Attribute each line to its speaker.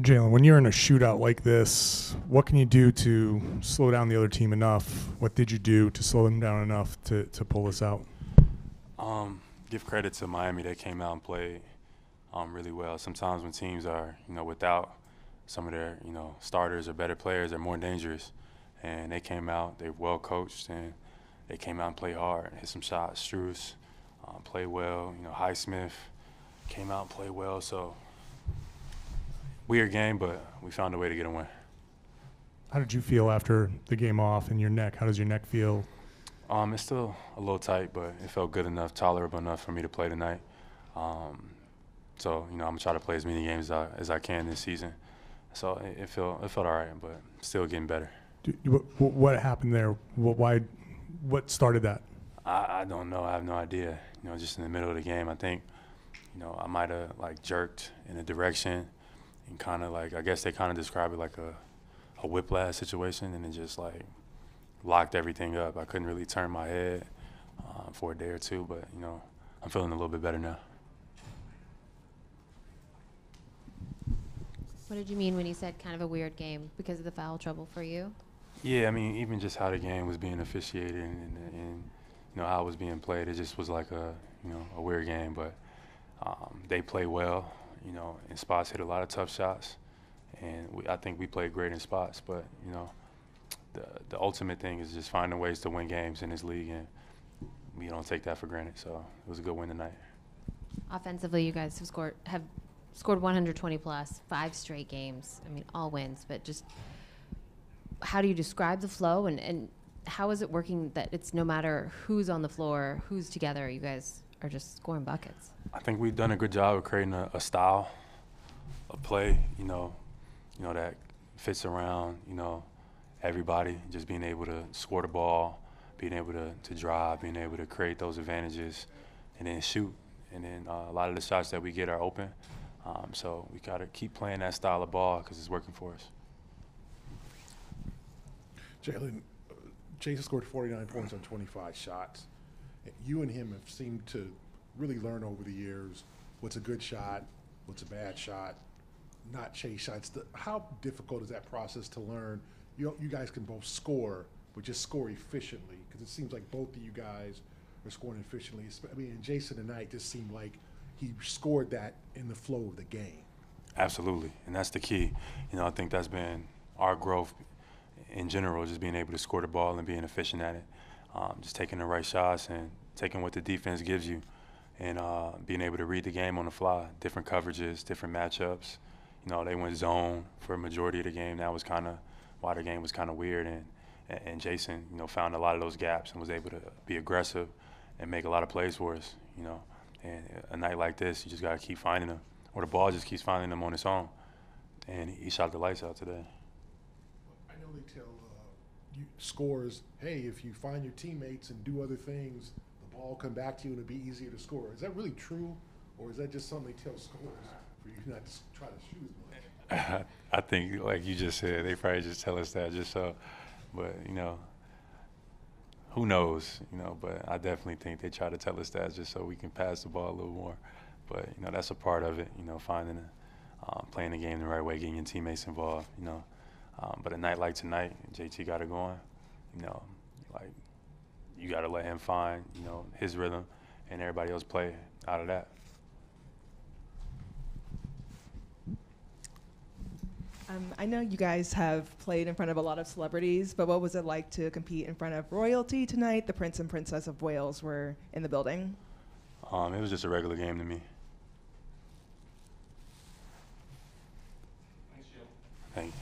Speaker 1: Jaylen, when you're in a shootout like this, what can you do to slow down the other team enough? What did you do to slow them down enough to pull this out?
Speaker 2: Give credit to Miami. They came out and played really well. Sometimes when teams are, without some of their, starters or better players, they're more dangerous. And they came out, they're well coached, and they came out and played hard, hit some shots. Strus played well. Highsmith came out and played well. So weird game, but we found a way to get a win.
Speaker 1: How did you feel after the game off and your neck? How does your neck feel?
Speaker 2: It's still a little tight, but it felt good enough, tolerable enough for me to play tonight. So, I'm going to try to play as many games as I can this season. So it felt all right, but still getting better.
Speaker 1: What happened there? What started that?
Speaker 2: I don't know. I have no idea. Just in the middle of the game, I think, I might have, jerked in a direction and kind of, I guess they kind of describe it like a whiplash situation, and it just, locked everything up. I couldn't really turn my head for a day or two, but, I'm feeling a little bit better now.
Speaker 3: What did you mean when you said kind of a weird game because of the foul trouble for you?
Speaker 2: Yeah, I mean, even just how the game was being officiated and how it was being played, it just was like a weird game. But they played well, in spots, hit a lot of tough shots. And I think we played great in spots, but, the ultimate thing is just finding ways to win games in this league, and we don't take that for granted. So it was a good win tonight.
Speaker 3: Offensively, you guys have scored 120 plus, 5 straight games. I mean, all wins, but just how do you describe the flow, and how is it working that it's no matter who's on the floor, who's together, you guys are just scoring buckets?
Speaker 2: I think we've done a good job of creating a style of play, that fits around, everybody, just being able to score the ball, being able to drive, being able to create those advantages, and then shoot. And then a lot of the shots that we get are open. So we got to keep playing that style of ball because it's working for us.
Speaker 4: Jaylen, Jayson scored 49 points on 25 shots. You and him have seemed to really learn over the years what's a good shot, what's a bad shot, not chase shots. How difficult is that process to learn? You guys can both score, but just score efficiently, because it seems like both of you guys are scoring efficiently. I mean, and Jayson tonight just seemed like he scored that in the flow of the game.
Speaker 2: Absolutely, and that's the key. I think that's been our growth in general, just being able to score the ball and being efficient at it. Just taking the right shots and taking what the defense gives you, and being able to read the game on the fly, different coverages, different matchups. They went zone for a majority of the game. That was kind of why the game was kind of weird, and Jayson, found a lot of those gaps and was able to be aggressive and make a lot of plays for us, And a night like this, you just got to keep finding them, or the ball just keeps finding them on its own. And he shot the lights out today.
Speaker 4: I know they tell you scorers, hey, if you find your teammates and do other things, the ball will come back to you and it'll be easier to score. Is that really true, or is that just something they tell scorers for you not to try to shoot as much?
Speaker 2: I think, like you just said, they probably just tell us that just so. But, who knows, but I definitely think they try to tell us that just so we can pass the ball a little more. But, that's a part of it, finding playing the game the right way, getting your teammates involved, But a night like tonight, JT got it going, you got to let him find, his rhythm, and everybody else play out of that.
Speaker 5: I know you guys have played in front of a lot of celebrities, but what was it like to compete in front of royalty tonight? The Prince and Princess of Wales were in the building.
Speaker 2: It was just a regular game to me.
Speaker 6: Thanks, Jill.
Speaker 2: Thank you.